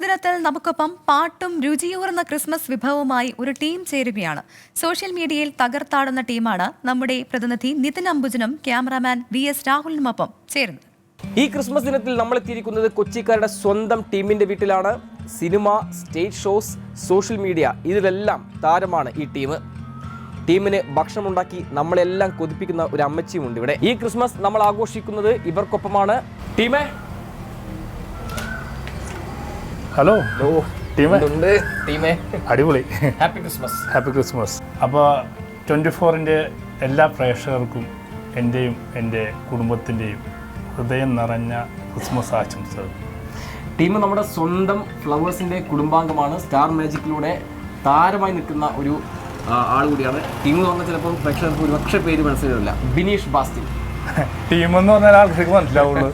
ദിനത്തിൽ നമുക്കൊപ്പം പാട്ടും രുചിയൂർന്ന ക്രിസ്മസ് വിഭവവുമായി ഒരു ടീം ചേരുകയാണ്. സോഷ്യൽ മീഡിയയിൽ തകർത്താടുന്ന ടീമാണ് നമ്മുടെ പ്രതിനിധി നിതിൻ അംബുജനും ക്യാമറാമാൻ VS രാഹുലിനുമൊപ്പം ചേരുന്നത്. ഈ ക്രിസ്മസ് ദിനത്തിൽ നമ്മൾ എത്തിയിരിക്കുന്നത് കൊച്ചിക്കാരുടെ സ്വന്തം ടീമിന്റെ വീട്ടിലാണ്. Cinema, stage shows, social media ഇതിലെല്ലാം താരമാണ് ഈ ടീം. ടീമിന് ഭക്ഷണമുണ്ടാക്കി നമ്മളെല്ലാം കൊതിപ്പിക്കുന്ന ഒരു അമ്മച്ചിയുമുണ്ട് ഇവിടെ. ഈ ക്രിസ്മസ് നമ്മൾ ആഘോഷിക്കുന്നത് ഇവർക്കൊപ്പമാണ്. ടീമേ, ഹലോ ടീമേ, അടിപൊളി. Happy Christmas. Happy Christmas. അപ്പോൾ 24-ൻ്റെ എല്ലാ പ്രേക്ഷകർക്കും എൻ്റെയും എൻ്റെ കുടുംബത്തിൻ്റെയും ഹൃദയം നിറഞ്ഞ ക്രിസ്മസ് ആശംസകൾ. ടീം നമ്മുടെ സ്വന്തം ഫ്ലവേഴ്സിൻ്റെ കുടുംബാംഗമാണ്. സ്റ്റാർ മാജിക്കിലൂടെ താരമായി നിൽക്കുന്ന ഒരു ആൾ കൂടിയാണ്. ടീം എന്ന് പറഞ്ഞാൽ ചിലപ്പോൾ പ്രേക്ഷകർക്ക് ഒരുപക്ഷെ പേര് മനസ്സിലാവില്ല. ബിനീഷ് ബാസ്റ്റിൻ. ടീമെന്ന് പറഞ്ഞാൽ ആൾക്കാർക്ക് മനസ്സിലാവുള്ളൂ.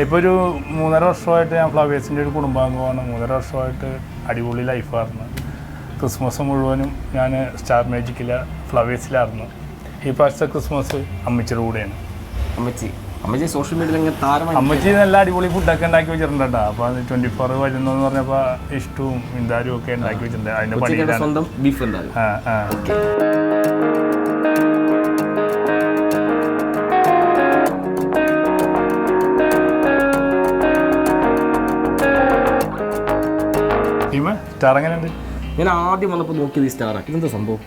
ഇപ്പോൾ ഒരു 3.5 വർഷമായിട്ട് ഞാൻ ഫ്ലവേഴ്സിൻ്റെ ഒരു കുടുംബാംഗമാണ്. 3.5 വർഷമായിട്ട് അടിപൊളി ലൈഫായിരുന്നു. ക്രിസ്മസ് മുഴുവനും ഞാൻ സ്റ്റാർ മാജിക്കിലെ ഫ്ലവേഴ്സിലായിരുന്നു. ഈ പ്രാവശ്യത്തെ ക്രിസ്മസ് അമ്മച്ചിയുടെ കൂടെയാണ്. അമ്മച്ചി സോഷ്യൽ മീഡിയയിൽ താരമായി. അമ്മച്ചി നല്ല അടിപൊളി ഫുഡൊക്കെ ഉണ്ടാക്കി വെച്ചിട്ടുണ്ട് കേട്ടോ. അപ്പോൾ 24 വരുന്നതെന്ന് പറഞ്ഞപ്പോൾ ഇഷ്ടവും ഇന്താരും ഒക്കെ ഉണ്ടാക്കി വെച്ചിട്ടുണ്ട്. അതിൻ്റെ പണിയിലാണ്. സ്വന്തം ബീഫ് എന്തായാലും. സ്റ്റാർ എങ്ങനെയുണ്ട്? ഞാൻ ആദ്യം വന്നപ്പോൾ നോക്കിയത് ഈ സ്റ്റാറാണ്. ഇതെന്താ സംഭവം?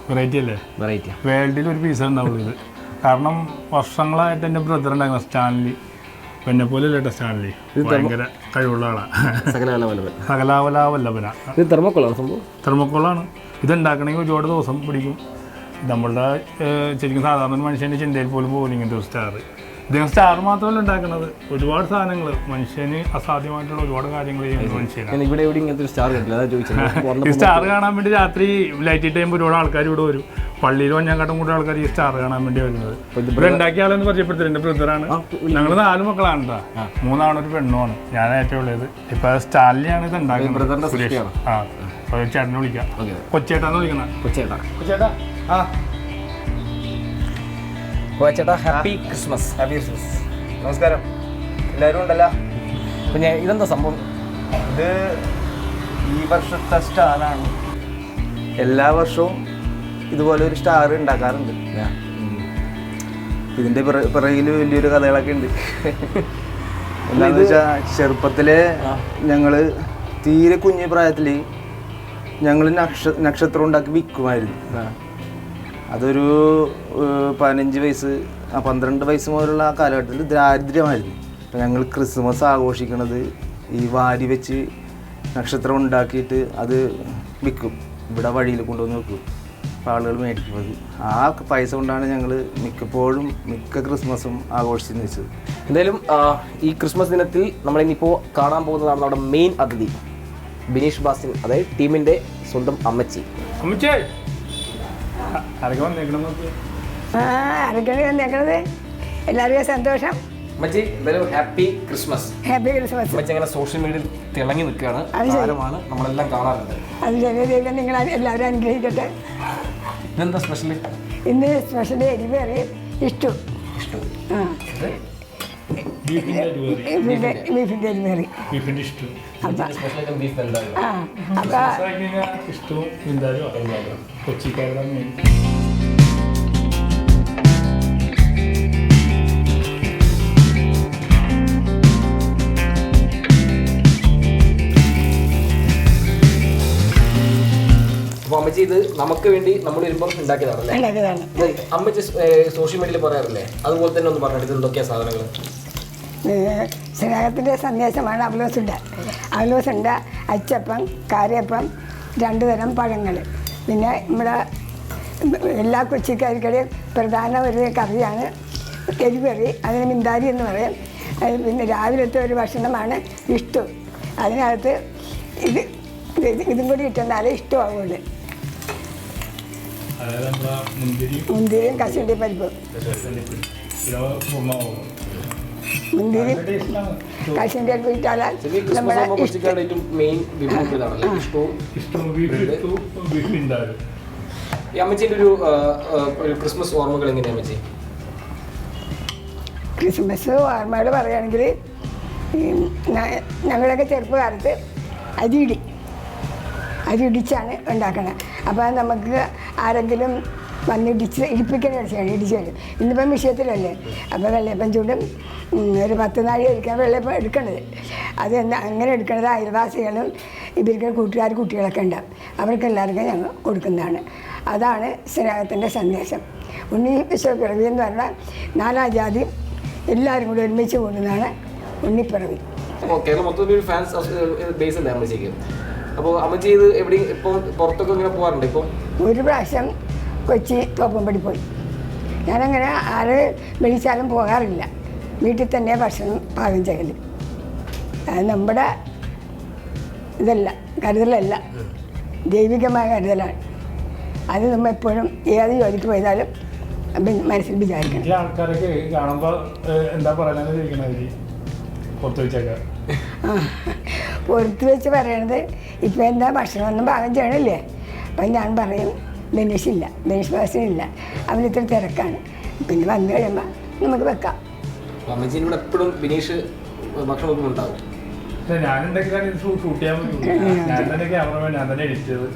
വെറൈറ്റി അല്ലേ? വെറൈറ്റി. വേൾഡിൽ ഒരു പീസ ഉണ്ടാവുള്ളൂ ഇത്. കാരണം വർഷങ്ങളായിട്ട് എൻ്റെ ബ്രദർ ഉണ്ടാക്കുന്ന സ്റ്റാൻലി, എന്നെ പോലെ അല്ലേട്ടോ സ്റ്റാൻലി, ഭയങ്കര കഴിവുള്ള ആളാണ്. സകലാവലാവല്ലഭന. ഇത് തെർമോക്കോളാണ് സംഭവം. തെർമോക്കോളാണ്. ഇത് ഉണ്ടാക്കണമെങ്കിൽ ഒരുപാട് ദിവസം പിടിക്കും. നമ്മളുടെ ശരിക്കും സാധാരണ മനുഷ്യൻ്റെ ചിന്തയിൽ പോലും പോലും ഇങ്ങനത്തെ ഒരു സ്റ്റാർ. ഇദ്ദേഹം സ്റ്റാർ മാത്രമല്ല ഉണ്ടാക്കുന്നത്, ഒരുപാട് സാധനങ്ങൾ, മനുഷ്യന് അസാധ്യമായിട്ടുള്ള ഒരുപാട് കാര്യങ്ങൾ ചെയ്യുന്നത് മനുഷ്യനാണ്. ഇവിടെ എവിടെ ഇങ്ങനത്തെ സ്റ്റാർ കിട്ടില്ല. ഈ സ്റ്റാർ കാണാൻ വേണ്ടി രാത്രി ലൈറ്റ് ടൈം ഒരുപാട് ആൾക്കാർ ഇവിടെ വരും. പള്ളിയിൽ വഞ്ഞാക്കാട്ടും കൂടുതൽ ആൾക്കാർ ഈ സ്റ്റാർ കാണാൻ വേണ്ടി വരുന്നത്. ഇവിടെ ഉണ്ടാക്കിയ ആളെന്ന് പരിചയപ്പെടുത്തില്ല, എൻ്റെ ബ്രദറാണ്. ഞങ്ങൾ 4 മക്കളാണ് കേട്ടോ. 3 ആണും 1 പെണ്ണുമാണ്. ഞാൻ ഏറ്റവും ഉള്ളത്. ഇപ്പൊ സ്റ്റാലിനാണ് ഇത് ഉണ്ടാക്കുന്നത്. സുരേഷ്. ചേട്ടനെ വിളിക്കാം. കൊച്ചേട്ടാന്ന് വിളിക്കണം. കൊച്ചേട്ടാ. ചേട്ടാ, ഹാപ്പി ക്രിസ്മസ്. Happy Christmas. നമസ്കാരം, എല്ലാവരും ഉണ്ടല്ലോ. പിന്നെ ഇതെന്താ സംഭവം? ഇത് ഈ വർഷത്തെ സ്റ്റാറാണ്. എല്ലാ വർഷവും ഇതുപോലെ ഒരു സ്റ്റാർ ഉണ്ടാക്കാറുണ്ട്. ഇതിൻ്റെ പിറകിൽ വലിയൊരു കഥകളൊക്കെ ഉണ്ട്. എന്താണെന്ന് വെച്ചാൽ ചെറുപ്പത്തിലെ ഞങ്ങൾ തീരെ കുഞ്ഞു പ്രായത്തിൽ ഞങ്ങൾ നക്ഷത്രം ഉണ്ടാക്കി വിൽക്കുമായിരുന്നു. അതൊരു 15 വയസ്സ് 12 വയസ്സ് മുതലുള്ള ആ കാലഘട്ടത്തിൽ ദാരിദ്ര്യമായിരുന്നു. അപ്പം ഞങ്ങൾ ക്രിസ്മസ് ആഘോഷിക്കുന്നത് ഈ വാരി വെച്ച് നക്ഷത്രം ഉണ്ടാക്കിയിട്ട് അത് വിൽക്കും. ഇവിടെ വഴിയിൽ കൊണ്ടുവന്ന് വെക്കും. അപ്പോൾ ആളുകൾ മേടിക്കുന്നത്. ആ പൈസ കൊണ്ടാണ് ഞങ്ങൾ മിക്ക ക്രിസ്മസും ആഘോഷിച്ചെന്ന് വെച്ചത്. എന്തായാലും ഈ ക്രിസ്മസ് ദിനത്തിൽ നമ്മളിനിപ്പോൾ കാണാൻ പോകുന്നതാണ് നമ്മുടെ മെയിൻ അതിഥി ബിനീഷ് ബാസ്റ്റിൻ, അതായത് ടീമിൻ്റെ സ്വന്തം അമ്മച്ചി. വന്നേക്കണത് എല്ലാവരും സന്തോഷം. അമ്മച്ചി, എന്തായാലും ഹാപ്പി ക്രിസ്മസ്. Happy Christmas. അമ്മച്ചി അങ്ങനെ സോഷ്യൽ മീഡിയയിൽ തിളങ്ങി നിൽക്കുകയാണ്. താരമാണ്, നമ്മളെല്ലാം കാണാറുണ്ട്. അത് ദൈവം നിങ്ങൾ എല്ലാവരും അനുഗ്രഹിക്കട്ടെ. ഇതെന്താ സ്പെഷ്യൽ? ഇന്ന് സ്പെഷ്യൽ എരിവേറി ഇഷ്ടു. ബീഫിൻ്റെ എരിവേറി. അപ്പൊ അമ്മച്ചി, ഇത് നമുക്ക് വേണ്ടി നമ്മൾ വരുമ്പോൾ ഉണ്ടാക്കിയതാണല്ലേ? അമ്മച്ചി സോഷ്യൽ മീഡിയയിൽ പറയാറില്ലേ? അതുപോലെ തന്നെ ഒന്ന് പറഞ്ഞിട്ട് ഇത് എന്തൊക്കെയാ സാധനങ്ങൾ? സ്നേഹത്തിൻ്റെ സന്ദേശമാണ് അവലോസുണ്ട, അച്ചപ്പം, കാരയപ്പം, 2 തരം പഴങ്ങൾ. പിന്നെ നമ്മുടെ എല്ലാ കൊച്ചിക്കാർക്കുടെയും പ്രധാന ഒരു കറിയാണ് എരിവറി. അതിന് മിന്താരി എന്ന് പറയും. പിന്നെ രാവിലത്തെ ഒരു ഭക്ഷണമാണ് ഇഷ്ടം. അതിനകത്ത് ഇതും കൂടി ഇട്ടെന്നാലേ ഇഷ്ടമാവുള്ളൂ. മുന്തിരിയും കശുവണ്ടി പരിപ്പും. മുന്തിരി കശുവണ്ടി പരിപ്പ് ഇട്ടാലാൽ നമ്മുടെ അമ്മച്ചിന്റെ ഒരു ക്രിസ്മസ് ഓർമ്മകൾ എങ്ങനെയാ അമ്മച്ചി? ക്രിസ്മസ് ഓർമ്മകൾ പറയുകയാണെങ്കിൽ ഞങ്ങളൊക്കെ ചെറുപ്പകാലത്ത് അരി ഇടിച്ചാണ് ഉണ്ടാക്കുന്നത്. അപ്പോൾ നമുക്ക് ആരെങ്കിലും വന്ന് ഇടിപ്പിക്കുന്ന ചെയ്യണം, ഇടിച്ച് തരും. ഇന്നിപ്പം വിഷയത്തിലല്ലേ, അപ്പോൾ വെള്ളയപ്പം ചൂടും ഒരു 10 നാഴി കഴിക്കാൻ വെള്ളയപ്പം എടുക്കണത്. അത് അങ്ങനെ എടുക്കുന്നത് അയൽവാസികളും ഇവർക്ക് കുട്ടികളൊക്കെ ഉണ്ടാവും, അവർക്ക് എല്ലാവർക്കും ഞങ്ങൾ കൊടുക്കുന്നതാണ്. അതാണ് സ്നേഹത്തിൻ്റെ സന്ദേശം. ഉണ്ണി വിശ്വപ്പിറവി എന്ന് പറഞ്ഞാൽ 4 ജാതി എല്ലാവരും കൂടി ഒരുമിച്ച് കൂടുന്നതാണ് ഉണ്ണിപ്പിറവി. കേരളം മൊത്തത്തിൽ ഒരു ഫാൻസ് ബേസ് അല്ലേ അമ്മച്ചിക്ക്? അപ്പോൾ അമ്മച്ചി ഇത് എവിടെയും ഇപ്പം പുറത്തൊക്കെ ഇങ്ങനെ പോകാറുണ്ട്? ഇപ്പം ഒരു പ്രാവശ്യം കൊച്ചി തോപ്പുംപടി പോയി. ഞാനങ്ങനെ ആര് വിളിച്ചാലും പോകാറില്ല, വീട്ടിൽ തന്നെ ഭക്ഷണം പാകം ചെയ്യൽ. അത് നമ്മുടെ ഇതല്ല, കരുതലല്ല, ദൈവികമായ കരുതലാണ്. അത് നമ്മൾ എപ്പോഴും ഏത് ജോലിക്ക് പോയാലും മനസ്സിൽ വിചാരിക്കണം. ഈ ആൾക്കാരൊക്കെ കാണുമ്പോൾ എന്താ പറയാനാണ് ചോദിക്കണത്? പുറത്ത് വെച്ചേക്കാം പുറത്ത് വെച്ച് പറയണത് ഇപ്പം എന്താ ഭക്ഷണമൊന്നും പാകം ചെയ്യണില്ലേ? അപ്പം ഞാൻ പറയും ബനീഷ് ബാസിനില്ല, അവനിത്ര തിരക്കാണ്, പിന്നെ വന്നു കഴിയുമ്പോൾ നമുക്ക് വെക്കാം. അമ്മച്ചീനോട് എപ്പോഴും ബിനീഷ് ഭക്ഷണം ഉണ്ടാവും. ഞാനുണ്ടെങ്കിലാണ് ഇത് ഷൂട്ട് ചെയ്യാൻ പറ്റുള്ളൂ. ഞാൻ തന്നെ ക്യാമറമാൻ, ഞാൻ തന്നെ എഡിറ്റ് ചെയ്ത്.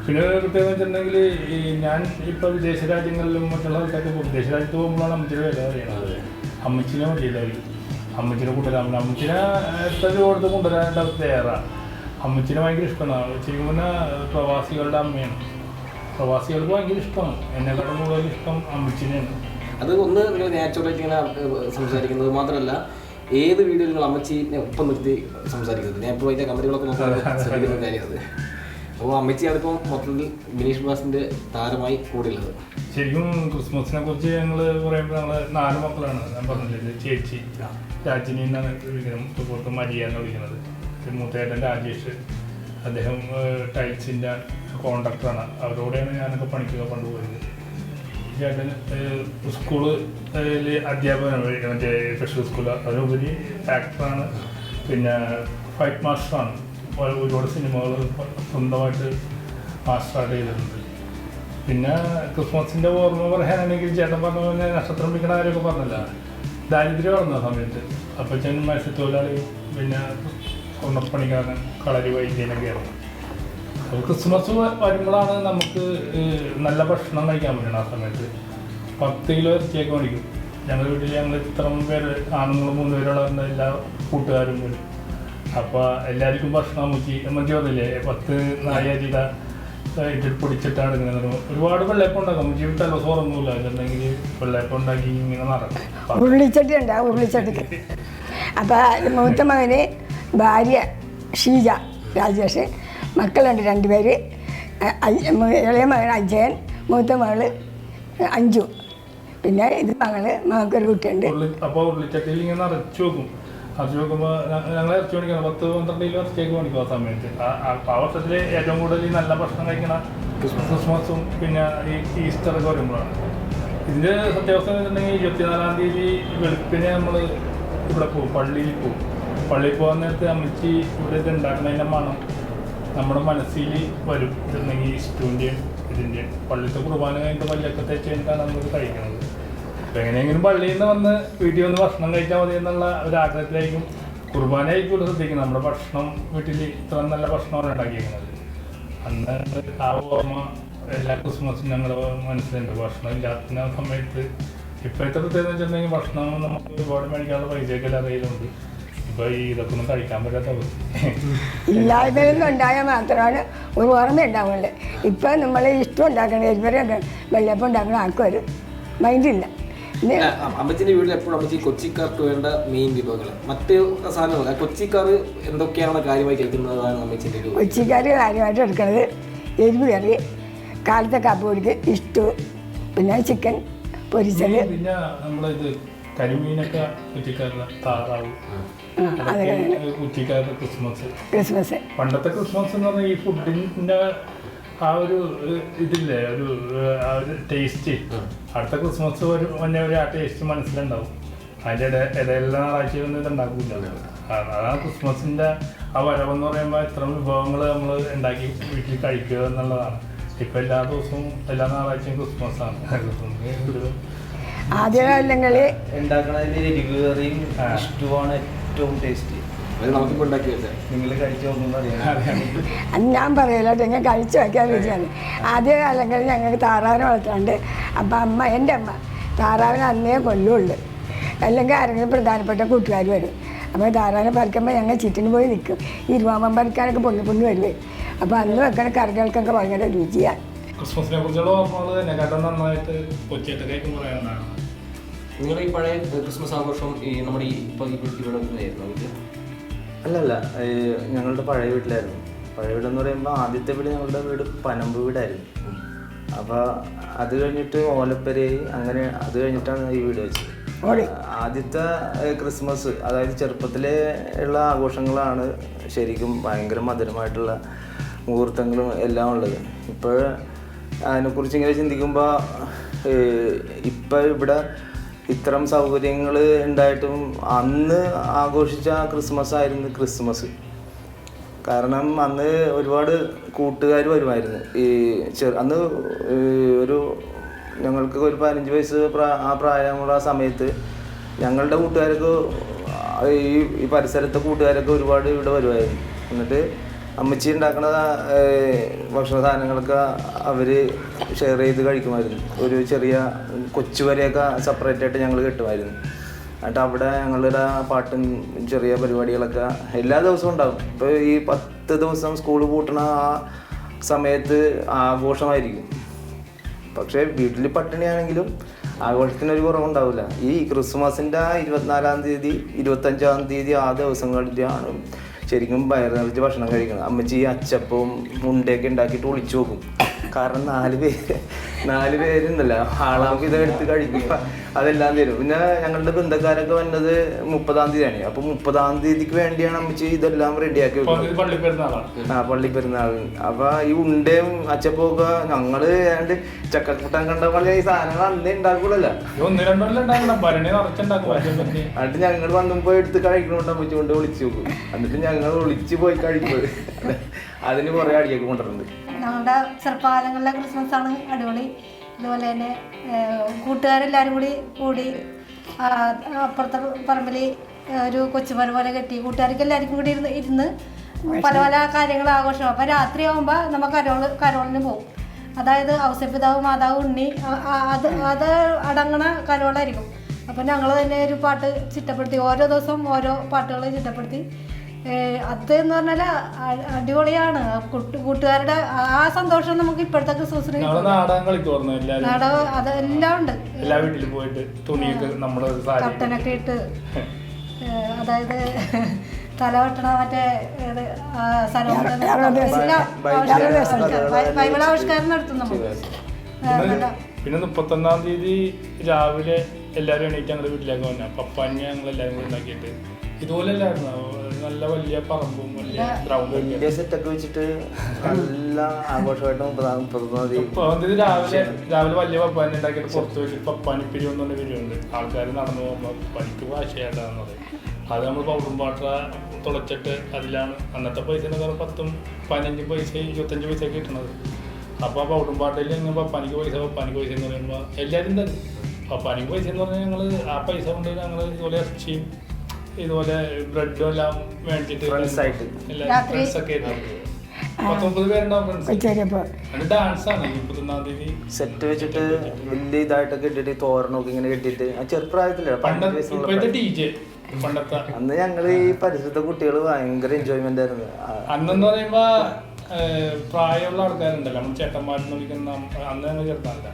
പിന്നെ പ്രത്യേകം വെച്ചിട്ടുണ്ടെങ്കിൽ ഈ ഞാൻ ഇപ്പോൾ വിദേശ രാജ്യങ്ങളിലും മറ്റുള്ള ആൾക്കാർക്ക് വിദേശ രാജ്യത്ത് പോകുമ്പോഴാണ് അമ്മച്ചിയുടെ വില അറിയണത്. അമ്മച്ചിനെ മതിയില്ലായിരിക്കും, അമ്മച്ചിനെ കൊണ്ടുവരാൻ, അമ്മച്ചിനെ എത്ര രൂപ കൊടുത്ത് കൊണ്ടുവരാനായിട്ട് അവർ തയ്യാറാണ്. അമ്മച്ചിനെ ഭയങ്കര ഇഷ്ടമാണ്. ശരിക്കും പറഞ്ഞാൽ പ്രവാസികളുടെ അമ്മയാണ്. പ്രവാസികൾക്ക് ഭയങ്കര ഇഷ്ടമാണ്. എന്നെക്കാളും കൂടുതൽ ഇഷ്ടം അമ്മച്ചിനെയാണ്. അത് ഒന്ന് നിങ്ങൾ നാച്ചുറലായിട്ട് ഇങ്ങനെ സംസാരിക്കുന്നത് മാത്രമല്ല, ഏത് വീഡിയോയിൽ നിങ്ങൾ അമ്മച്ചീനെ ഒപ്പം നിർത്തി സംസാരിക്കുന്നത്. ഞാൻ ഇപ്പോൾ അതിൻ്റെ കമന്റുകളൊക്കെ നോക്കാൻ ശ്രദ്ധിക്കുന്ന കാര്യം അത്. അപ്പോൾ അമ്മച്ചിയാണ് ഇപ്പം മൊത്തത്തിൽ ബിനീഷ് ബാസിൻ്റെ താരമായി കൂടിയുള്ളത്. ശരിക്കും ക്രിസ്മസിനെ കുറിച്ച് ഞങ്ങൾ പറയുമ്പോൾ ഞങ്ങൾ 4 മക്കളാണ്. ഞാൻ പറഞ്ഞില്ലേ, ചേച്ചി രാജിനി എന്നാണ് വിളിക്കുന്നത്, പുറത്ത് മരിയ എന്ന് വിളിക്കുന്നത്. മൂത്തേട്ടൻ രാജേഷ്, അദ്ദേഹം ടൈൽസിൻ്റെ കോൺട്രാക്ടറാണ്. അവരോടെയാണ് ഞാനൊക്കെ പണിക്കൊക്കെ കൊണ്ടുപോയത്. ചേട്ടൻ സ്കൂളിൽ അധ്യാപകനാണ്, മറ്റേ സ്പെഷ്യൽ സ്കൂൾ, അതിനുപരി ആക്ടറാണ്, പിന്നെ ഫൈറ്റ് മാസ്റ്ററാണ്. ഒരുപാട് സിനിമകൾ സ്വന്തമായിട്ട് മാസ്റ്ററായിട്ട് ചെയ്തിട്ടുണ്ട്. പിന്നെ ക്രിസ്മസിൻ്റെ ഓർമ്മ പറയാനാണെങ്കിൽ ചേട്ടൻ പറഞ്ഞ പോലെ നക്ഷത്രം പിടിക്കണ കാര്യമൊക്കെ പറഞ്ഞില്ല, ദാരിദ്ര്യം വളർന്ന സമയത്ത് അപ്പച്ചൻ മത്സ്യത്തൊഴിലാളി, പിന്നെ സ്വർണ്ണപ്പണിക്കാരൻ, കളരി വൈദ്യനൊക്കെയാണ്. അപ്പോൾ ക്രിസ്മസ് വരുമ്പോഴാണ് നമുക്ക് നല്ല ഭക്ഷണം കഴിക്കാൻ പറ്റണം. ആ സമയത്ത് 10 കിലോ ഇറച്ചിയൊക്കെ മേടിക്കും. ഞങ്ങളുടെ വീട്ടിൽ ഞങ്ങൾ ഇത്ര പേര്, ആണുങ്ങൾ 3 പേരുള്ള എല്ലാ കൂട്ടുകാരും വരും. അപ്പോൾ എല്ലാവർക്കും ഭക്ഷണം അമ്മച്ചി പറഞ്ഞില്ലേ, 10 നാഴിക ഇട്ടിട്ട് പൊടിച്ചിട്ടാണ് ഇങ്ങനെ ഒരുപാട് വെള്ളയപ്പം ഉണ്ടാക്കും. അമ്മച്ചി തലസ് ഉറങ്ങൂല, എന്നുണ്ടെങ്കിൽ വെള്ളയപ്പം ഉണ്ടാക്കി ഇങ്ങനെ നടക്കും. ഉരുളിച്ചട്ടി ഉണ്ടാവും, ഉരുളിച്ചട്ടിക്ക്. അപ്പോൾ മൂത്ത മകന് ഭാര്യ ഷീജ രാജേഷ്, മക്കളുണ്ട് 2 പേര്. ഇളയ മകൻ അജയൻ, മൂത്ത മകള് അഞ്ജു, പിന്നെ ഇത് മകൾക്കൊരു കുട്ടിയുണ്ട്. അപ്പോൾ ഉരുളിച്ചട്ടിയിൽ ഇങ്ങനെ നിറച്ച് വെക്കും. അത് നോക്കുമ്പോൾ ഞങ്ങൾ ഇറച്ചി മേടിക്കണം, 10-12 കിലോ ഇറച്ചിയൊക്കെ മേടിക്കും. ആ സമയത്ത് ആ വർഷത്തിൽ ഏറ്റവും കൂടുതൽ നല്ല ഭക്ഷണം കഴിക്കണ ക്രിസ്മസും പിന്നെ ഈ ഈസ്റ്ററൊക്കെ വരുമ്പോഴാണ്. ഇതിൻ്റെ സത്യാവസ്ഥ വെച്ചിട്ടുണ്ടെങ്കിൽ 24-ാം തീയതി വെളുപ്പിനെ നമ്മൾ ഇവിടെ പോകും, പള്ളിയിൽ പോകും. പള്ളിയിൽ പോകാൻ നേരത്തെ അമ്മച്ചി ഇവിടെ ഇത് ഉണ്ടാക്കുന്നതിൻ്റെ മണം നമ്മുടെ മനസ്സിൽ വരും. ഇതുണ്ടെങ്കിൽ ഇഷ്ടൂൻ്റെയും ഇതിൻ്റെയും പള്ളിയിലത്തെ കുർബാന കഴിഞ്ഞിട്ട് പല്ലൊക്കെ തേച്ച് കഴിഞ്ഞിട്ടാണ് നമ്മളിത് കഴിക്കുന്നത്. അപ്പോൾ എങ്ങനെയെങ്കിലും പള്ളിയിൽ നിന്ന് വന്ന് വീട്ടിൽ വന്ന് ഭക്ഷണം കഴിച്ചാൽ മതി എന്നുള്ള ഒരു ആഗ്രഹത്തിലായിരിക്കും കുർബാനയായിരിക്കും ശ്രദ്ധിക്കുന്നത്. നമ്മുടെ ഭക്ഷണം വീട്ടിൽ ഇത്ര നല്ല ഭക്ഷണമാണ് ഉണ്ടാക്കിയിരിക്കുന്നത്. അന്ന് ആ ഓർമ്മ എല്ലാ ക്രിസ്മസും ഞങ്ങളുടെ മനസ്സിലുണ്ട്. ഭക്ഷണം ഇല്ലാത്ത സമയത്ത് ഇപ്പോഴത്തെ പ്രത്യേകത വെച്ചിട്ടുണ്ടെങ്കിൽ ഭക്ഷണം നമുക്ക് ഒരുപാട് മേടിക്കാനുള്ള പൈസയൊക്കെ എല്ലാ കയ്യിലുണ്ട്. ഇപ്പോൾ ഈ ഇതൊക്കെ ഒന്നും കഴിക്കാൻ പറ്റാത്ത അവസ്ഥ. ഇല്ലായ്മയൊന്നും ഉണ്ടായാൽ മാത്രമാണ് ഒരു ഓർമ്മ ഉണ്ടാവുള്ളൂ. ഇപ്പം നമ്മൾ ഇഷ്ടം ഉണ്ടാക്കണ ഇവരൊക്കെ വെള്ളയപ്പം ഉണ്ടാക്കണ ആർക്കും ഒരു മൈൻഡില്ല. അമ്മച്ചിന്റെ വീട്ടിൽ എപ്പോഴും അമ്മച്ചി കൊച്ചിക്കാർക്ക് വേണ്ട മെയിൻ വിഭവങ്ങൾ, മറ്റ് സാധനങ്ങൾ കൊച്ചിക്കാർ എന്തൊക്കെയാണ് കാര്യമായി കഴിക്കുന്നതാണ് അമ്മച്ചിന്റെ ഒരു? കൊച്ചിക്കാർ കാര്യമായിട്ട് എടുക്കുന്നത് എരിവ് കറി, കാലത്തെ കാപ്പി പൊടിക്ക് ഇഷ്ടു, പിന്നെ ചിക്കൻ പൊരിച്ചത്, പിന്നെ നമ്മളിത് കരിമീനൊക്കെ കൊച്ചിക്കാരുടെ താറാവ്, കൊച്ചിക്കാരുടെ ക്രിസ്മസ്. പണ്ടത്തെ ക്രിസ്മസ് എന്ന് പറഞ്ഞാൽ ഈ ഫുഡിന്റെ ആ ഒരു ഇതില്ലേ, ആ ഒരു ടേസ്റ്റ് അടുത്ത ക്രിസ്മസ് മുന്നേ ആ ടേസ്റ്റ് മനസ്സിലുണ്ടാവും. അതിൻ്റെ ഇടയിലുള്ള ഞായറാഴ്ചയൊന്നും ഇത് ഉണ്ടാക്കില്ല. അതാണ് ക്രിസ്മസിൻ്റെ ആ വരവെന്ന് പറയുമ്പോൾ ഇത്ര വിഭവങ്ങൾ നമ്മൾ ഉണ്ടാക്കി വീട്ടിൽ കഴിക്കുക എന്നുള്ളതാണ്. ഇപ്പം എല്ലാ ദിവസവും എല്ലാ ഞായറാഴ്ചയും ക്രിസ്മസാണ്. ആദ്യകാലങ്ങളിൽ ഉണ്ടാക്കണതിൽ എരിവ് കറിയും ഇഷ്ടമാണ് ഏറ്റവും ടേസ്റ്റ്. നമുക്കിപ്പോൾ ഉണ്ടാക്കി വെച്ചാൽ നിങ്ങൾ കഴിച്ചു നോക്കുമ്പോൾ അറിയാം. അത് ഞാൻ പറയലോട്ടെ ഇങ്ങനെ കഴിച്ചു വയ്ക്കാൻ രുചിയാണ്. ആദ്യ കാലങ്ങളിൽ ഞങ്ങൾക്ക് താറാവിനെ വളർത്താണ്ട് അപ്പം എൻ്റെ അമ്മ താറാവിനെ അന്നേ കൊല്ലുള്ളൂ, അല്ലെങ്കിൽ ആരെങ്കിലും പ്രധാനപ്പെട്ട കൂട്ടുകാർ വരും. അപ്പോൾ താറാവിനെ പറിക്കുമ്പോൾ ഞങ്ങൾ ചുറ്റിന് പോയി നിൽക്കും. ഈ ഇരുവാമം പറിക്കാനൊക്കെ പൊണ്ണു വരുവേ. അപ്പോൾ അന്ന് വെക്കണ കറികൾക്കൊക്കെ ഭയങ്കര രുചിയാണ്. ക്രിസ്മസിനെ കുറിച്ചുള്ള ഓർമ്മകൾ എന്നെക്കാട്ടും നന്നായിട്ട് കൊച്ചിയേട്ടേക്കും പറയാനാണ്. നിങ്ങളുടെ ഈ പഴയ ക്രിസ്മസ് ആഘോഷം ഈ നമ്മുടെ ഇപ്പോൾ ഇവിടെ ആയിരുന്നു? അല്ലല്ല, ഞങ്ങളുടെ പഴയ വീട്ടിലായിരുന്നു. പഴയ വീടെന്ന് പറയുമ്പോൾ ആദ്യത്തെ വീട് ഞങ്ങളുടെ വീട് പനമ്പ് വീടായിരുന്നു. അപ്പോൾ അത് കഴിഞ്ഞിട്ട് ഓലപ്പരയായി, അങ്ങനെ അത് കഴിഞ്ഞിട്ടാണ് ഈ വീട് വെച്ചത്. ആദ്യത്തെ ക്രിസ്മസ്, അതായത് ചെറുപ്പത്തിലെ ഉള്ള ആഘോഷങ്ങളാണ് ശരിക്കും ഭയങ്കര മധുരമായിട്ടുള്ള മുഹൂർത്തങ്ങളും എല്ലാം ഉള്ളത്. ഇപ്പോൾ അതിനെക്കുറിച്ച് ഇങ്ങനെ ചിന്തിക്കുമ്പോൾ ഇപ്പം ഇവിടെ ഇത്തരം സൗകര്യങ്ങൾ ഉണ്ടായിട്ടും അന്ന് ആഘോഷിച്ച ക്രിസ്മസ് ആയിരുന്നു ക്രിസ്മസ്. കാരണം അന്ന് ഒരുപാട് കൂട്ടുകാർ വരുമായിരുന്നു. അന്ന് ഒരു ഞങ്ങൾക്ക് ഒരു 15 വയസ്സ് ആ പ്രായമുള്ള ആ സമയത്ത് ഞങ്ങളുടെ കൂട്ടുകാരൊക്കെ ഈ പരിസരത്തെ കൂട്ടുകാരൊക്കെ ഒരുപാട് ഇവിടെ വരുമായിരുന്നു. എന്നിട്ട് അമ്മച്ചി ഉണ്ടാക്കുന്ന ഭക്ഷണ സാധനങ്ങളൊക്കെ അവർ ഷെയർ ചെയ്ത് കഴിക്കുമായിരുന്നു. ഒരു ചെറിയ കൊച്ചുവരെയൊക്കെ സെപ്പറേറ്റ് ആയിട്ട് ഞങ്ങൾ കിട്ടുമായിരുന്നു. എന്നിട്ട് അവിടെ ഞങ്ങളുടെ പാട്ടും ചെറിയ പരിപാടികളൊക്കെ എല്ലാ ദിവസവും ഉണ്ടാകും. ഇപ്പോൾ ഈ 10 ദിവസം സ്കൂൾ പൂട്ടണ ആ സമയത്ത് ആഘോഷമായിരിക്കും. പക്ഷേ വീട്ടിൽ പട്ടിണിയാണെങ്കിലും ആഘോഷത്തിനൊരു കുറവുണ്ടാവില്ല. ഈ ക്രിസ്മസിൻ്റെ 24-ാം തീയതി 25-ാം തീയതി ആ ദിവസങ്ങളിലാണ് ശരിക്കും വയറ് നിറച്ച് ഭക്ഷണം കഴിക്കണം. അമ്മച്ചി അച്ചപ്പവും മുണ്ടയൊക്കെ ഉണ്ടാക്കിയിട്ട് ഒളിച്ചു നോക്കും. കാരണം 4 പേരുണ്ടല്ലോ, ആളാകുമ്പോൾ ഇതെടുത്ത് കഴിക്കും, അതെല്ലാം തരും. പിന്നെ ഞങ്ങളുടെ ബന്ധുക്കാരൊക്കെ വന്നത് 30-ാം തീയതിയാണ്. അപ്പോൾ 30-ാം തീയതിക്ക് വേണ്ടിയാണ് അമ്മച്ചി ഇതെല്ലാം റെഡിയാക്കി വെക്കുന്നത്. പള്ളിപ്പെരുന്നാൾ. അപ്പോൾ ഈ ഉണ്ടയും അച്ചപ്പവും ഒക്കെ ഞങ്ങൾ ഏതാണ്ട് ചക്കക്കൂട്ടാൻ കണ്ട പോലെ ഈ സാധനങ്ങൾ അന്നേ ഉണ്ടാക്കൂലല്ലോ. എന്നിട്ട് ഞങ്ങൾ വന്നപ്പോൾ എടുത്ത് കഴിക്കണോണ്ട് അമ്മച്ചി കൊണ്ട് വിളിച്ചു നോക്കും. എന്നിട്ട് ഞങ്ങൾ ഒളിച്ച് പോയി കഴിക്കുന്നത്. അതിന് കുറേ അടിയൊക്കെ കൊണ്ടുവരുന്നുണ്ട്. ഞങ്ങളുടെ ചെറുപ്പകാലങ്ങളിലെ ക്രിസ്മസ് ആണ് അടിപൊളി. അതുപോലെ തന്നെ കൂട്ടുകാരെല്ലാവരും കൂടി അപ്പുറത്തെ പറമ്പിൽ ഒരു കൊച്ചുമര പോലെ കെട്ടി കൂട്ടുകാർക്ക് എല്ലാവർക്കും കൂടി ഇരുന്ന് പല പല കാര്യങ്ങൾ ആഘോഷം. അപ്പോൾ രാത്രിയാകുമ്പോൾ നമ്മൾ കരോളിന് പോകും. അതായത് ഔസപിതാവ് മാതാവ് ഉണ്ണി അത് അടങ്ങണ കരോളായിരിക്കും. അപ്പോൾ ഞങ്ങൾ തന്നെ ഒരു പാട്ട് ചിട്ടപ്പെടുത്തി, ഓരോ ദിവസം ഓരോ പാട്ടുകൾ ചിട്ടപ്പെടുത്തി. അത് എന്ന് പറഞ്ഞാൽ അടിപൊളിയാണ്. കൂട്ടുകാരുടെ ആ സന്തോഷം നമുക്ക് ഇപ്പോഴത്തെ ക്രിസ്മസിന് നാടകം അതെല്ലാം ഉണ്ട്. എല്ലാ വീട്ടിലും പോയിട്ട് കട്ടനൊക്കെ ഇട്ട്, അതായത് തല വെട്ടണ മറ്റേ ബൈബിളാവിഷ്കാരം നടത്തും നമ്മൾ. പിന്നെ 31-ാം തീയതി രാവിലെ എല്ലാവരും എണീറ്റ് ഞങ്ങളുടെ വീട്ടിലേക്ക് വന്നു. പപ്പാഞ്ഞ ഞങ്ങൾ എല്ലാവരും കൂടി ഉണ്ടാക്കിയിട്ട് ഇതുപോലെ അല്ലായിരുന്നു. നല്ല വലിയ പറമ്പും വലിയ ഗ്രൗണ്ടും സെറ്റൊക്കെ വെച്ചിട്ട് നല്ല ആഘോഷമായിട്ട് 31-ാം തീയതി രാവിലെ വലിയ പപ്പാനി ഉണ്ടാക്കിയിട്ട് പുറത്ത് വെച്ചിട്ട് പപ്പാനി പിരിവെന്ന് പറഞ്ഞ പിരിവുണ്ട്. ആൾക്കാർ നടന്നു പോകുമ്പോൾ പനിക്ക് ഭാഷയായിട്ടാന്ന് പറയും. അത് നമ്മൾ പൗഡറും പാട്ട തുളച്ചിട്ട് അതിലാണ് അന്നത്തെ പൈസ എന്ന് പറഞ്ഞാൽ 10, 15 പൈസ 25 പൈസ കിട്ടണത്. അപ്പോൾ പൗഡറും പാട്ടയിൽ ഇങ്ങനെ പപ്പാനിക്ക് പൈസ എന്ന് പറയുമ്പോൾ എല്ലാവരും തരും. പപ്പാനിക്ക് പൈസ എന്ന് പറഞ്ഞാൽ ഞങ്ങൾ ആ പൈസ കൊണ്ട് ഞങ്ങൾ ഇതുപോലെ ഇറച്ചിയും ഇതുപോലെ ബ്രെഡും എല്ലാം മേടിച്ചിട്ട് ഫ്രണ്ട്സൊക്കെ 19 പേരുണ്ടാവും ഫ്രണ്ട്സ്. ഡാൻസാണ് 31-ാം തീയതി സെറ്റ് വെച്ചിട്ട് വലിയ ഇതായിട്ടൊക്കെ ഇട്ടിട്ട് തോരണമൊക്കെ ഇങ്ങനെ കെട്ടിയിട്ട് ആ ചെറുപ്രായത്തില് പണ്ടത്തെ അന്ന് ഞങ്ങൾ ഈ പരിസരത്തെ കുട്ടികൾ ഭയങ്കര എൻജോയ്മെന്റ് ആയിരുന്നു. അന്നെന്ന് പറയുമ്പോ പ്രായമുള്ള ആൾക്കാരുണ്ടല്ലോ, നമ്മൾ ചേട്ടന്മാരെന്ന് വിളിക്കുന്ന, അന്ന് ഞങ്ങൾ ചെറുതല്ല,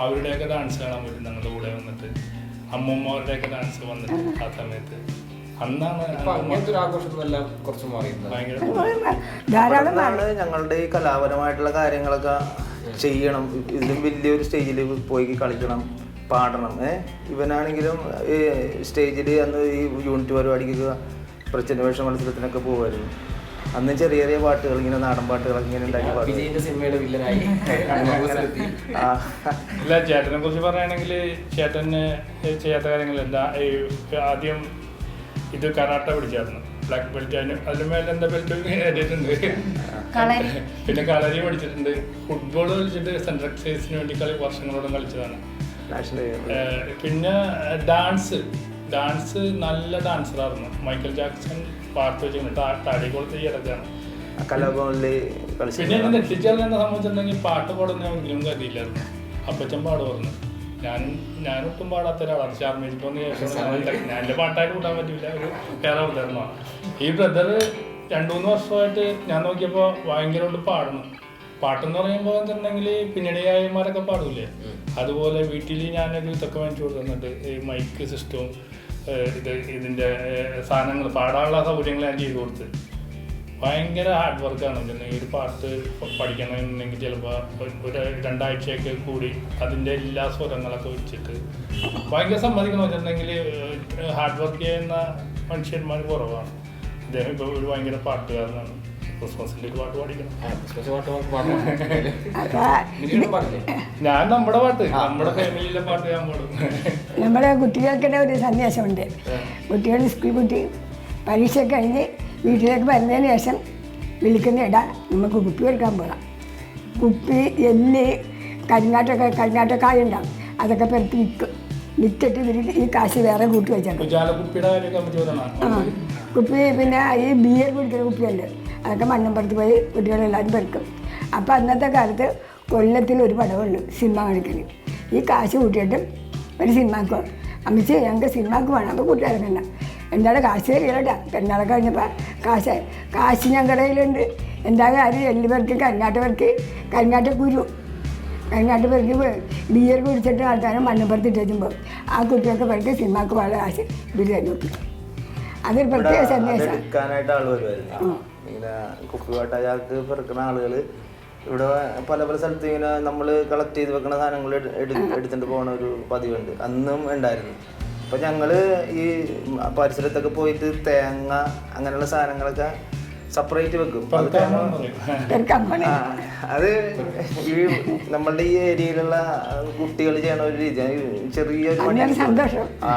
അവരുടെയൊക്കെ ഡാൻസ് കാണാൻ പറ്റും ഞങ്ങളുടെ കൂടെ വന്നിട്ട്. അമ്മൂമ്മകളുടെയൊക്കെ ഡാൻസ് വന്നിട്ട് ആ സമയത്ത് അന്നാണ് ഞങ്ങളുടെ ഈ കലാപരമായിട്ടുള്ള കാര്യങ്ങളൊക്കെ ചെയ്യണം. ഇതിലും വലിയൊരു സ്റ്റേജിൽ പോയി കളിക്കണം, പാടണം. ഇവനാണെങ്കിലും ഈ സ്റ്റേജിൽ അന്ന് ഈ യൂണിറ്റ് പരിപാടിക്കൊക്കെ പ്രച്ഛന്ന വേഷ മത്സരത്തിനൊക്കെ പോകുമായിരുന്നു. അന്ന് ചെറിയ ചെറിയ പാട്ടുകൾ, ഇങ്ങനെ നാടൻ പാട്ടുകളൊക്കെ ഇങ്ങനെ ഉണ്ടാക്കി പാടും. ഇല്ല, ചേട്ടനെ കുറിച്ച് പറയുകയാണെങ്കിൽ ചേട്ടന് ചെയ്യാത്ത കാര്യങ്ങളല്ല. ആദ്യം ഇത് കരാട്ട പഠിച്ചായിരുന്നു, ബ്ലാക്ക് ബെൽറ്റ്. അതിന് മേലെ എന്താ ബെൽറ്റ് ഏറ്റിട്ടുണ്ട്. പിന്നെ കളരി പഠിച്ചിട്ടുണ്ട്. ഫുട്ബോൾ കളിച്ചിട്ട് സെൻട്രൽ എക്സൈസിന് വേണ്ടി വർഷങ്ങളോളം കളിച്ചതാണ്. പിന്നെ ഡാൻസ് നല്ല ഡാൻസറായിരുന്നു. മൈക്കൽ ജാക്സൺ പാർട്ട് വെച്ചിട്ട് താടി കൊടുത്ത് കിടക്കാണ്. കലാഭവനില് പിന്നെ എന്നെ നെട്ടിച്ചാൽ എന്നെ സംബന്ധിച്ചിട്ടുണ്ടെങ്കിൽ പാട്ട് പാടുന്ന ഒരിക്കലും കരുതിയില്ലായിരുന്നു. അപ്പച്ചൻ പാട് പറഞ്ഞു. ഞാനൊട്ടും പാടാത്ത ഒരാളാണ്. ഷാർമേജിക്കൊന്ന് ഞാൻ എൻ്റെ പാട്ടായിട്ട് കൂട്ടാൻ പറ്റില്ല, ഒരു വേറെ അവതരണമാണ്. ഈ ബ്രദർ 2-3 വർഷമായിട്ട് ഞാൻ നോക്കിയപ്പോൾ ഭയങ്കരമായിട്ട് പാടുന്നു. പാട്ടെന്ന് പറയുമ്പോൾ എന്തുണ്ടെങ്കിൽ പിന്നണിയായന്മാരൊക്കെ പാടില്ലേ, അതുപോലെ വീട്ടിൽ ഞാനൊരു ഇതൊക്കെ മേടിച്ചു കൊടുക്കുന്നുണ്ട്. ഈ മൈക്ക് സിസ്റ്റവും ഇതിൻ്റെ സാധനങ്ങൾ, പാടാനുള്ള സൗകര്യങ്ങൾ ഞാൻ ചെയ്തു കൊടുത്ത്. ഭയങ്കര ഹാർഡ് വർക്കാണ്. ഒരു പാട്ട് പഠിക്കണമെന്നുണ്ടെങ്കിൽ ചിലപ്പോൾ ഒരു 2 ആഴ്ചയൊക്കെ കൂടി അതിൻ്റെ എല്ലാ സ്വരങ്ങളൊക്കെ വെച്ചിട്ട് ഭയങ്കര സമ്മതിക്കണം വെച്ചിട്ടുണ്ടെങ്കിൽ ഹാർഡ് വർക്ക് ചെയ്യുന്ന മനുഷ്യന്മാർ കുറവാണ്. അദ്ദേഹം ഇപ്പോൾ ഒരു ഭയങ്കര പാട്ടുകാരനാണ്. ക്രിസ്മസിൻ്റെ ഒരു പാട്ട് പഠിക്കണം. ഞാൻ നമ്മുടെ പാട്ട്, നമ്മുടെ ഫാമിലിയിലെ പാട്ട് ഞാൻ പാടും. നമ്മുടെ കുട്ടികൾക്കിടെ ഒരു സന്ദേശമുണ്ട്. കുട്ടികൾ സ്കൂൾ കുട്ടി പരീക്ഷ കഴിഞ്ഞ് വീട്ടിലേക്ക് വരുന്നതിന് ശേഷം വിളിക്കുന്ന ഇട നമുക്ക് കുപ്പി എടുക്കാൻ പോകാം. കുപ്പി, എല്ല്, കരിങ്ങാട്ടക്കായ ഉണ്ടാവും, അതൊക്കെ പെറുക്കി വിൽക്കും. വിറ്റിട്ട് ഇവർ ഈ കാശ് വേറെ കൂട്ടി വെച്ചേക്കും. കുപ്പി പിന്നെ ഈ ബിയർ കുടിക്കുന്ന കുപ്പിയുണ്ട്, അതൊക്കെ മണ്ണമ്പുറത്ത് പോയി കുട്ടികളെല്ലാവരും പെറുക്കും. അപ്പോൾ അന്നത്തെ കാലത്ത് കൊല്ലത്തിൽ ഒരു പടവുള്ളൂ സിനിമ കാണിക്കൽ. ഈ കാശ് കൂട്ടിയിട്ട് ഒരു സിനിമക്ക് പോകും. അമ്മച്ചി ഞങ്ങൾക്ക് സിനിമക്ക് വേണം. അപ്പോൾ കൂട്ടുകാരൊക്കെ എന്താണ് കാശ് തരികയില്ല. പെരുന്നാളൊക്കെ കഴിഞ്ഞപ്പോൾ കാശ് ഞങ്ങളുടെ കയ്യിലുണ്ട്. എന്താ കാര്യം, എല്ല് പെറുക്കി, കരിങ്ങാട്ട കുരു, കരിങ്ങാട്ട് പെറുക്കി ബിയർ കുടിച്ചിട്ട് ആൾക്കാരും മണ്ണപ്പുറത്ത് ഇട്ടുമ്പോൾ ആ കുട്ടികൾക്ക് പെറുക്കി സിനിമക്ക് വളരെ കാശ് ബിരിയാണി നോക്കി. അതൊരു പ്രത്യേക സന്ദേശം. എടുക്കാനായിട്ട് ആൾ വരുമായിരുന്നു. ഇങ്ങനെ കുപ്പി പാട്ടയാൾക്ക് പെറുക്കുന്ന ആളുകൾ ഇവിടെ പല സ്ഥലത്ത് ഇങ്ങനെ നമ്മൾ കളക്ട് ചെയ്ത് വെക്കുന്ന സാധനങ്ങൾ എടുത്തിട്ട് പോകുന്ന ഒരു പതിവുണ്ട്, അന്നും ഉണ്ടായിരുന്നു. അപ്പോൾ ഞങ്ങൾ ഈ പരിസരത്തൊക്കെ പോയിട്ട് തേങ്ങ അങ്ങനെയുള്ള സാധനങ്ങളൊക്കെ സെപ്പറേറ്റ് വെക്കും. അത് ഈ നമ്മളുടെ ഈ ഏരിയയിലുള്ള കുട്ടികൾ ചെയ്യണ ഒരു രീതി, ചെറിയൊരു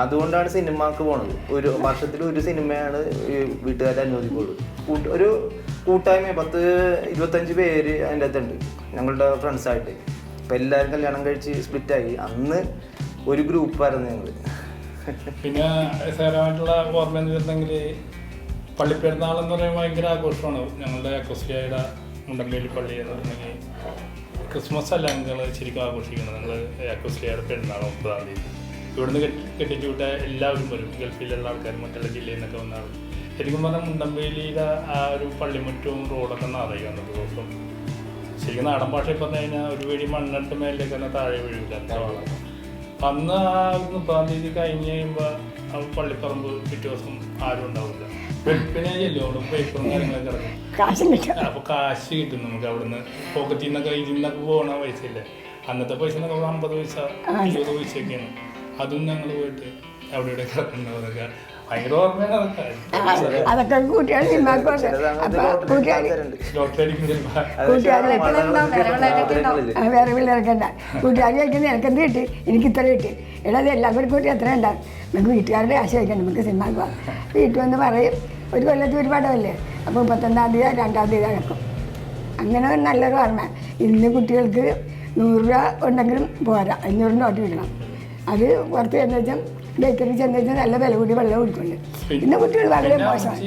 അതുകൊണ്ടാണ് സിനിമക്ക് പോണത്. ഒരു വർഷത്തിൽ ഒരു സിനിമയാണ് ഈ വീട്ടുകാരെ അനുവദിക്കുള്ളൂ. ഒരു കൂട്ടായ്മ 10-25 പേര് അതിൻ്റെ അകത്തുണ്ട് ഞങ്ങളുടെ ഫ്രണ്ട്സായിട്ട്. ഇപ്പം എല്ലാവരും കല്യാണം കഴിച്ച് സ്പ്ലിറ്റായി. അന്ന് ഒരു ഗ്രൂപ്പായിരുന്നു ഞങ്ങൾ. പിന്നെ സാരമായിട്ടുള്ള ഓർമ്മ എന്ന് വെച്ചിട്ടുണ്ടെങ്കിൽ പള്ളിപ്പെരുന്നാൾ എന്ന് പറയുമ്പോൾ ഭയങ്കര ആഘോഷമാണ്. ഞങ്ങളുടെ അക്കോസ്ലിയയുടെ മുണ്ടമ്പേലി പള്ളി എന്ന് പറഞ്ഞിട്ടുണ്ടെങ്കിൽ ക്രിസ്മസ് അല്ല ഞങ്ങൾ ശരിക്കും ആഘോഷിക്കുന്നത്. ഞങ്ങൾ അക്കോസ്ലിയയുടെ പെരുന്നാൾ 30-ാം തീയതി ഇവിടുന്ന് കെട്ടിച്ചു വിട്ട എല്ലാവരും വരും. ഗൾഫിലുള്ള ആൾക്കാർ, മറ്റുള്ള ജില്ലയിൽ നിന്നൊക്കെ വന്നാണ്. ശരിക്കും പറഞ്ഞാൽ മുണ്ടമ്പേലിയുടെ ആ ഒരു പള്ളിമുറ്റവും റോഡൊക്കെ നിറയും അന്നത്തെ ദിവസം. ശരിക്കും നാടൻ ഭാഷയിൽ പറഞ്ഞു കഴിഞ്ഞാൽ ഒരു വേടി മണ്ണിട്ട് മേലേക്ക് തന്നെ താഴെ വീഴില്ല, അത്ര വളം. അന്ന് ആ 30-ാം തീയതി കഴിഞ്ഞ് കഴിയുമ്പോൾ ആ പള്ളിപ്പറമ്പ് പിറ്റേ ദിവസം ആരും ഉണ്ടാവില്ല. വെളുപ്പിനെ ചെല്ലും, പേപ്പറും കാര്യങ്ങളൊക്കെ ഇറങ്ങും. അപ്പോൾ കാശ് കിട്ടും നമുക്ക് അവിടുന്ന്. പോക്കറ്റിൽ നിന്നൊക്കെ ഇതിന്നൊക്കെ പോകണ പൈസയില്ലേ, അന്നത്തെ പൈസ എന്നൊക്കെ 50 പൈസ 20 പൈസയൊക്കെയാണ്. അതും ഞങ്ങൾ പോയിട്ട് അവിടെ ഇവിടെ കിടക്കുന്നതൊക്കെ ഭയങ്കര ഓർമ്മയാണ്. അതൊക്കെ കുട്ടികൾ വേറെ പിള്ളേർക്കണ്ട. കൂട്ടുകാർ കഴിക്കുന്ന എനിക്കെന്ത് കിട്ടി, എനിക്ക് ഇത്ര കിട്ടി. എടാ അത് എല്ലാവർക്കും കൂട്ടി എത്ര ഉണ്ടാകും. നമുക്ക് വീട്ടുകാരുടെ ആശ കഴിക്കണം, നമുക്ക് സിനിമക്ക് പോകാം. വീട്ടിൽ വന്ന് പറയും ഒരു കൊല്ലത്ത് ഒരു പടമല്ലേ, അപ്പോൾ 31-ാം തീയതി 2-ാം തീയതി നടക്കും. അങ്ങനെ ഒരു നല്ലൊരു ഓർമ്മ. ഇന്ന് കുട്ടികൾക്ക് 100 രൂപ ഉണ്ടെങ്കിലും പോരാ, 500 നോട്ട് കിട്ടണം. അത് പുറത്ത് ചെന്ന് വെച്ചാൽ ബേക്കറി ചെന്ന് വെച്ചാൽ നല്ല വില കൂടി വെള്ളം കുടിക്കുന്നുണ്ട്. ഇന്ന് കുട്ടികൾ വളരെ മോശമാണ്.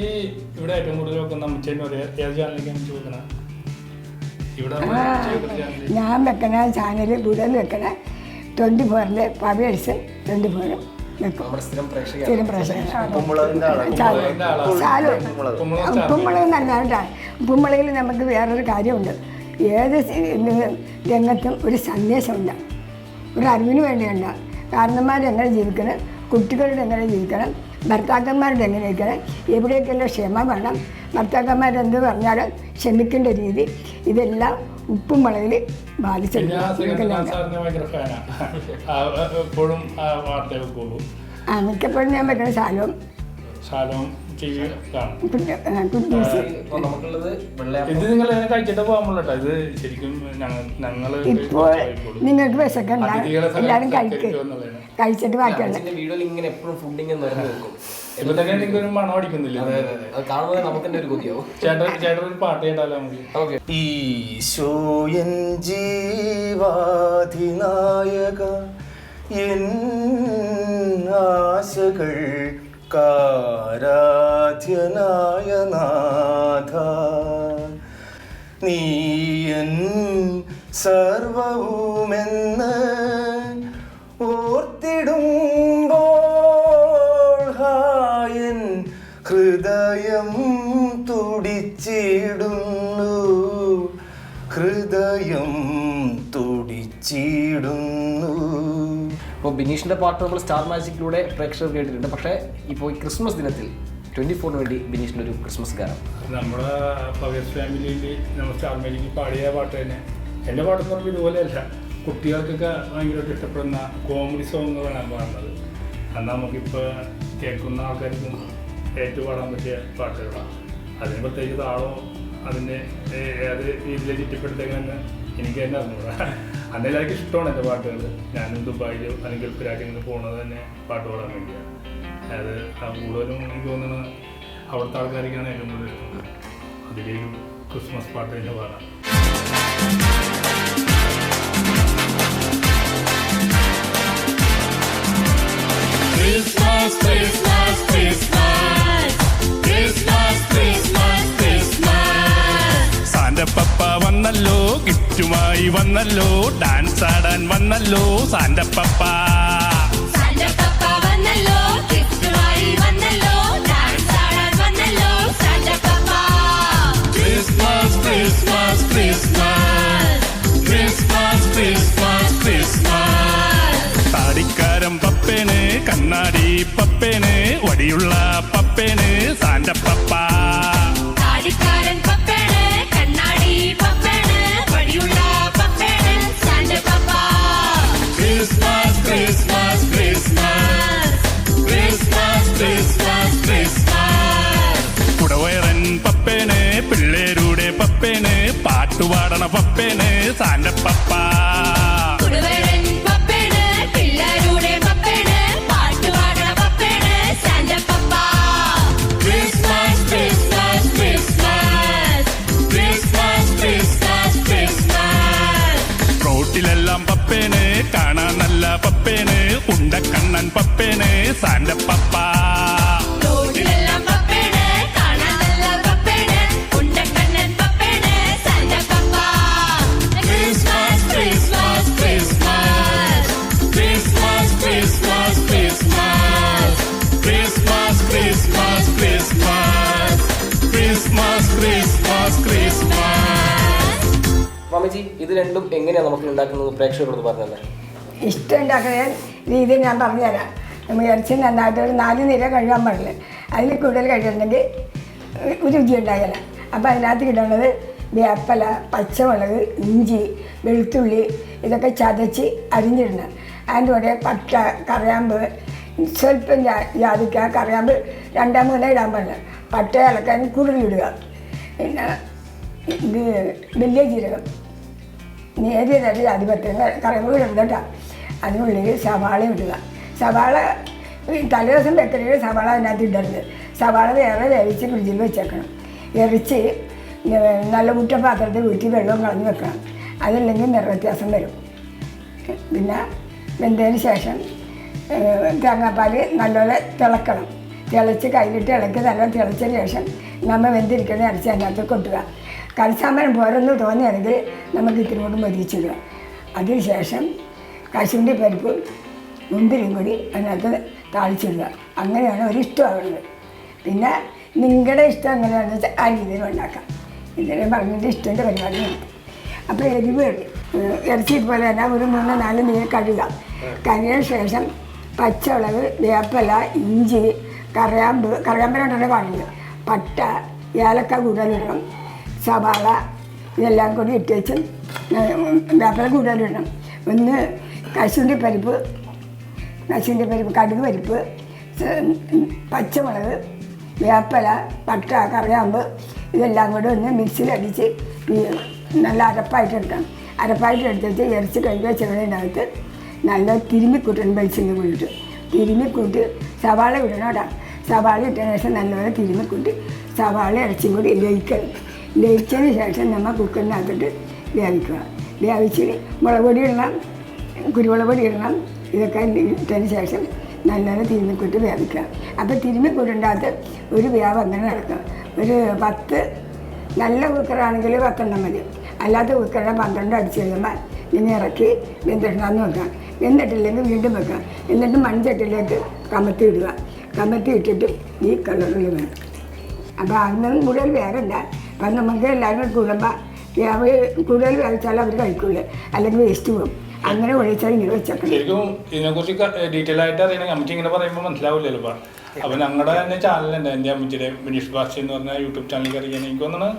ഞാൻ വെക്കണ ചാനൽ കൂടുതൽ വെക്കണ 24-ല് പവേഴ്സും 24-ഉം വെക്കും. സ്ഥിരം പ്രേക്ഷകൻ ഉപ്പുമുളക് നല്ലതാണ്. ഉപ്പുമുളകിൽ നമുക്ക് വേറൊരു കാര്യമുണ്ട്. ഏത് രംഗത്തും ഒരു സന്ദേശമുണ്ട്, ഒരു അറിവിന് വേണ്ടിയുണ്ട്. കാരണന്മാരെങ്ങനെ ജീവിക്കണം, കുട്ടികളുടെ എങ്ങനെ ജീവിക്കണം, ഭർത്താക്കന്മാരുടെ എങ്ങനെ ഇരിക്കണം, എവിടേക്കെല്ലാം ക്ഷമ വേണം, ഭർത്താക്കന്മാരെന്ത് പറഞ്ഞാലും ക്ഷമിക്കേണ്ട രീതി, ഇതെല്ലാം ഉപ്പും മുളകിൽ ബാധിച്ചിട്ടുണ്ട്. മിക്കപ്പോഴും ഞാൻ വെക്കുന്ന ശാലവും ഇപ്പോൾ നിങ്ങൾക്ക് വിശക്കണ്ട, എല്ലാവരും കഴിച്ചിട്ട് ബാക്കിയുള്ള ഈശോയൻ ജീവാധിനായക എൻ ആശകൾ കാരാധ്യനായ നാഥ നീയൻ സർവവുമെന്ന് ഓർത്തിടുമ്പോൾ ഹായൻ ഹൃദയം തുടിച്ചിടുന്നു, ഹൃദയം തുടിച്ചിടുന്നു. അപ്പോൾ ബിനീഷിൻ്റെ പാട്ട് നമ്മൾ സ്റ്റാർ മാജിക്കിലൂടെ പ്രേക്ഷകർ കേട്ടിട്ടുണ്ട്. പക്ഷേ ഇപ്പോൾ ഈ ക്രിസ്മസ് ദിനത്തിൽ 24 വേണ്ടി ബിനീഷിൻ്റെ ഒരു ക്രിസ്മസ് ഗാനം. നമ്മുടെ പവേഴ്സ് ഫാമിലിയിൽ നമ്മൾ സ്റ്റാർ മാജിക്കിൽ പാടിയ പാട്ട് തന്നെ. എൻ്റെ പാട്ടെന്ന് പറഞ്ഞാൽ ഇതുപോലെയല്ല, കുട്ടികൾക്കൊക്കെ ഭയങ്കരമായിട്ട് ഇഷ്ടപ്പെടുന്ന കോമഡി സോങ്ങുകളാണ് ഞാൻ പാടുന്നത്. എന്നാൽ നമുക്കിപ്പോൾ കേൾക്കുന്ന ആൾക്കാർക്കും ഏറ്റുപാടാൻ പറ്റിയ പാട്ടുകളാണ്. അതിന് പ്രത്യേകിച്ച് താളോ അതിൻ്റെ ഏത് രീതിയിൽ ചുറ്റിപ്പെടുത്തേക്കെന്ന് എനിക്ക് തന്നെ അറിഞ്ഞൂടാ. അന്നെല്ലാവർക്കും ഇഷ്ടമാണ് എൻ്റെ പാട്ടുകൾ. ഞാനും ദുബായിലോ അല്ലെങ്കിൽ ഗൾഫ് രാജ്യങ്ങളിൽ പോകുന്നത് തന്നെ പാട്ട് പാടാൻ വേണ്ടിയാണ്. അത് കൂടുതലും എനിക്ക് തോന്നുന്നത് അവിടുത്തെ ആൾക്കാർക്കാണ് ഏറ്റവും കൂടുതൽ ഇഷ്ടം. അതിലൊരു ക്രിസ്മസ് പാട്ട് തന്നെ പാടാം. Christmas, Christmas, Christmas, Christmas, Christmas, Christmas. സാന്റപ്പപ്പ വന്നല്ലോ, ഗിഫ്റ്റുമായി വന്നല്ലോ, ഡാൻസ് ആടാൻ വന്നല്ലോ സാന്റപ്പപ്പ. സാന്റപ്പപ്പ വന്നല്ലോ, ഗിഫ്റ്റുമായി വന്നല്ലോ, ഡാൻസ് ആടാൻ വന്നല്ലോ സാന്റപ്പപ്പ. Christmas, Christmas, Christmas, Christmas, Christmas, Christmas. താടിക്കാരൻ പപ്പേന്, കണ്ണാടി പപ്പേന്, വടിയുള്ള പപ്പേന് സാന്റപ്പപ്പ. താടിക്കാരൻ പപ്പേണ്, കണ്ണാടി പപ്പേണ്, വടിയുള്ള പപ്പേണ് സാന്റപ്പപ്പ. Christmas, Christmas, Christmas, Christmas, Christmas, Christmas. കുടവയറൻ പപ്പേന്, പിള്ളേരുടെ പപ്പേന്, പാട്ടുപാടണ പപ്പേന് സാന്റപ്പപ്പ. കുടുവരൻ പപ്പേണ്, പിള്ളേരുടെ പപ്പേണ്, പാട്ടുപാടണ പപ്പേണ് സാന്റപ്പപ്പ. Christmas, Christmas, Christmas, Christmas, Christmas, Christmas. റോട്ടിലെല്ലാം പപ്പേന്, കാണാൻ നല്ല പപ്പേന്, ഉണ്ടക്കണ്ണൻ പപ്പേന് സാന്റപ്പപ്പ. റോഡിലെല്ലാം പപ്പേണ്, കാണാൻ നല്ല പപ്പേണ്, ഉണ്ടക്കണ്ണൻ പപ്പേണ് സാന്റപ്പപ്പ. Christmas, Christmas, Christmas, Christmas, Christmas, Christmas, Christmas, Christmas, Christmas, Christmas, Christmas, Christmas. മാമജി, ഇത് രണ്ടും എങ്ങനെയാണ് നമുക്ക് ഉണ്ടാക്കുന്നത് പ്രേക്ഷകരോട് പറഞ്ഞത്? ഇഷ്ടം ഉണ്ടാക്കുന്ന രീതി ഞാൻ പറഞ്ഞുതരാം. നമ്മൾ ഇറച്ചി നന്നായിട്ട് ഒരു 4 നിര കഴുകാൻ പാടില്ല. അതിൽ കൂടുതൽ കഴുകുന്നുണ്ടെങ്കിൽ രുചി ഉണ്ടാകില്ല. അപ്പോൾ അതിനകത്ത് ഇടുന്നത് വേപ്പല, പച്ചമുളക്, ഇഞ്ചി, വെളുത്തുള്ളി ഇതൊക്കെ ചതച്ച് അരിഞ്ഞിടണം. അതിൻ്റെ കൂടെ പട്ട, കറിയാമ്പ്, സ്വല്പം ജാതിക്ക, കറിയാമ്പ് 2-3 ഇടാൻ പാടില്ല. പട്ട ഇളക്കാൻ കൂടുതലിടുക. പിന്നെ ഇത് വലിയ ജീരകം, നേരിയ തരം ജാതിപത്രം, കറിയാമ്പ് ഇടുന്നത് കേട്ടോ. അതിനുള്ളിൽ സവാള ഇടുക. സവാള തലേദിവസം വെക്കണമെങ്കിൽ സവാള അതിനകത്ത് ഇടരുത്. സവാള വേറെ വേവിച്ച് ഫ്രിഡ്ജിൽ വെച്ചേക്കണം. ഇറച്ചി നല്ല മുട്ട പാത്രത്തിൽ ഊറ്റി വെള്ളം കളഞ്ഞ് വെക്കണം. അതില്ലെങ്കിൽ നിറവ്യത്യാസം വരും. പിന്നെ വെന്തതിന് ശേഷം തേങ്ങാപ്പാൽ നല്ലപോലെ തിളക്കണം. തിളച്ച് കയ്യിലിട്ട് ഇളക്കി നല്ല തിളച്ചതിന് ശേഷം നമ്മൾ വെന്തിരിക്കുന്ന ഇറച്ചി അതിനകത്ത് കൊട്ടുക. കറിസാമ്പരം പോരെന്ന് തോന്നുകയാണെങ്കിൽ നമുക്ക് ഇത്തിരി കൂടി മൊരിച്ചിടുക. അതിനുശേഷം കശുവണ്ടി പരിപ്പ്, മുന്തിരിയും കൂടി അതിനകത്ത് താളിച്ചിടുക. അങ്ങനെയാണ് ഒരിഷ്ടമാവുന്നത്. പിന്നെ നിങ്ങളുടെ ഇഷ്ടം എങ്ങനെയാണെന്ന് വെച്ചാൽ ആ രീതിയിൽ ഉണ്ടാക്കാം. ഇതിനെ പറഞ്ഞിട്ട് ഇഷ്ടൻ്റെ പരിപാടി നടത്തും. അപ്പോൾ എരിവ് ഇറച്ചി പോലെ തന്നെ ഒരു 3-4 മീൻ കഴുകാം. കഴുകിയ ശേഷം പച്ചമുളക്, വേപ്പല, ഇഞ്ചി, കറിയാമ്പരണ്ടേ പാടില്ല, പട്ട, ഏലക്ക കൂടുതലിടണം, സവാള ഇതെല്ലാം കൂടി ഇട്ടേച്ചും വേപ്പല കൂടുതലിടണം. ഒന്ന് കശുവണ്ടി പരിപ്പ്, കടുക് പരിപ്പ്, പച്ചമുളക്, വേപ്പല, പട്ട, കറിയാമ്പ് ഇതെല്ലാം കൂടി ഒന്ന് മിക്സിയിലടിച്ച് നല്ല അരപ്പായിട്ടെടുക്കണം. അരപ്പായിട്ടെടുത്തിട്ട് ഇറച്ചി കഴുകി വെച്ചതിനകത്ത് നല്ല തിരുമ്മിക്കൂട്ടണം. വെളിച്ചെണ്ണ കൂടിയിട്ട് തിരുമ്മിക്കൂട്ടി സവാള ഇടണം കേട്ടോ. സവാള ഇട്ടതിന് ശേഷം നല്ലപോലെ തിരുമ്മിക്കൂട്ടി സവാള ഇറച്ചിയും കൂടി ലയിക്കണം. ലയിച്ചതിന് ശേഷം നമ്മൾ കുക്കറിനകത്തിട്ട് വേവിക്കുക. വേവിച്ച് മുളക് പൊടി ഇടണം, കുരുമുളക് പൊടി ഇടണം. ഇതൊക്കെ ഇട്ടതിന് ശേഷം നല്ലോണം തിരുമ്മിക്കൂട്ടി വേവിക്കുക. അപ്പോൾ തിരുമ്മിക്കൂട്ടിൻ്റെ ഒരു വേവ് അങ്ങനെ നടക്കുക. ഒരു 10 നല്ല കുക്കറാണെങ്കിൽ 10 മതി. അല്ലാത്ത കുക്കറിനെ 12 അടിച്ച് കഴിയുമ്പോൾ ഇനി ഇറക്കി വെന്തിട്ടാന്ന് വെക്കാം. വെന്തിട്ടില്ലെങ്കിൽ വീണ്ടും വെക്കാം. എന്നിട്ട് മൺചട്ടിയിലേക്ക് കമത്തി ഇടുക. കമത്തി ഇട്ടിട്ട് ഈ കളറിൽ വേണം. അപ്പോൾ അന്നും കൂടുതൽ വേറെണ്ട. അപ്പം നമുക്ക് എല്ലാവരും കൂടുമ്പോൾ കൂടുതൽ വേവിച്ചാൽ അവർ കഴിക്കൂലേ, അല്ലെങ്കിൽ വേസ്റ്റ് പോകും. അങ്ങനെ ഒഴിച്ചാൽ ഇങ്ങനെ വെച്ചേക്കണം. ശരിക്കും ഇതിനെക്കുറിച്ച് ഡീറ്റെയിൽ ആയിട്ട് അറിയണമെങ്കിൽ അമ്മച്ചി ഇങ്ങനെ പറയുമ്പോൾ മനസ്സിലാവില്ലല്ലോ. അപ്പോൾ ഞങ്ങളുടെ തന്നെ ചാനലുണ്ട്, എൻ്റെ അമ്മച്ചിയുടെ ബിനീഷ് ബാസ്റ്റി എന്ന് പറഞ്ഞ യൂട്യൂബ് ചാനലിൽ അറിയാൻ എനിക്ക് തോന്നുന്നു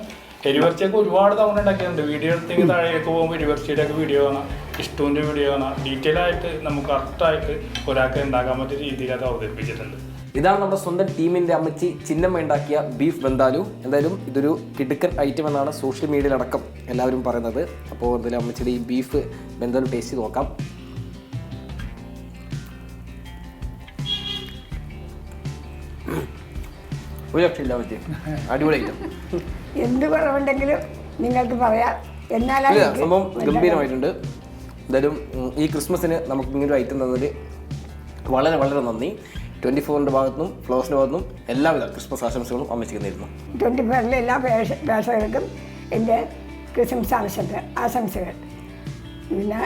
എരിവർച്ചയൊക്കെ ഒരുപാട് തവണ ഉണ്ടാക്കിയിട്ടുണ്ട്. വീഡിയോ എടുത്തെങ്കിൽ താഴേക്ക് പോകുമ്പോൾ എരിവർച്ചയുടെ ഒക്കെ വീഡിയോ കാണാം, ഇഷ്ടൂൻ്റെ വീഡിയോ കാണാം. ഡീറ്റെയിൽ ആയിട്ട് നമുക്ക് കറക്റ്റായിട്ട് ഒരാൾക്ക് ഉണ്ടാക്കാൻ പറ്റിയ രീതിയിൽ അത് അവതരിപ്പിച്ചിട്ടുണ്ട്. ഇതാണ് നമ്മുടെ സ്വന്തം ടീമിൻ്റെ അമ്മച്ചി ചിന്നമ്മ ഉണ്ടാക്കിയ ബീഫ് ബന്താലു. എന്തായാലും ഇതൊരു കിടുക്കൻ ഐറ്റം എന്നാണ് സോഷ്യൽ മീഡിയയിലടക്കം എല്ലാവരും പറയുന്നത്. അപ്പോൾ എന്തായാലും അമ്മച്ചിയുടെ ഈ ബീഫ് ബന്താലു ടേസ്റ്റ് ചെയ്ത് നോക്കാം. ഒരു രക്ഷയില്ല അമ്മച്ചി, അടിപൊളി ഐറ്റം. എന്ത് കുറവുണ്ടെങ്കിലും നിങ്ങൾക്ക് പറയാം. എന്നാലും സംഭവം ഗംഭീരമായിട്ടുണ്ട്. എന്തായാലും ഈ ക്രിസ്മസിന് നമുക്ക് ഇങ്ങനൊരു ഐറ്റം തന്നതിൽ വളരെ വളരെ നന്ദി. 24ൻ്റെ ഭാഗത്തുനിന്നും ഫ്ലോസിൻ്റെ ഭാഗത്തുനിന്നും എല്ലാവിധ ക്രിസ്മസ് ആശംസകളും അമ്മച്ചിക്ക് നേരുന്നു. 24 എല്ലാ പ്രേക്ഷകർക്കും എൻ്റെ ക്രിസ്മസ് ആശംസകൾ. പിന്നെ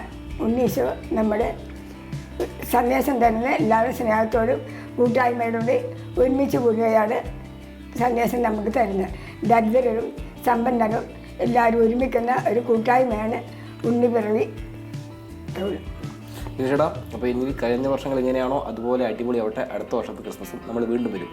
ഉണ്ണീശോ നമ്മുടെ സന്ദേശം തരുന്ന എല്ലാവരും സ്നേഹത്തോടും കൂട്ടായ്മയോടുകൂടി ഒരുമിച്ച് കൂടുകയാണ് സന്ദേശം നമുക്ക് തരുന്നത്. ദരിദ്രരും സമ്പന്നരും എല്ലാവരും ഒരുമിക്കുന്ന ഒരു കൂട്ടായ്മയാണ് ഉണ്ണിപ്പിറവി. ചേട്ടാ, അപ്പോൾ ഇനി കഴിഞ്ഞ വർഷങ്ങൾ എങ്ങനെയാണോ അതുപോലെ അടിപൊളിയാവട്ടെ. അടുത്ത വർഷത്തെ ക്രിസ്മസും നമ്മൾ വീണ്ടും വരും.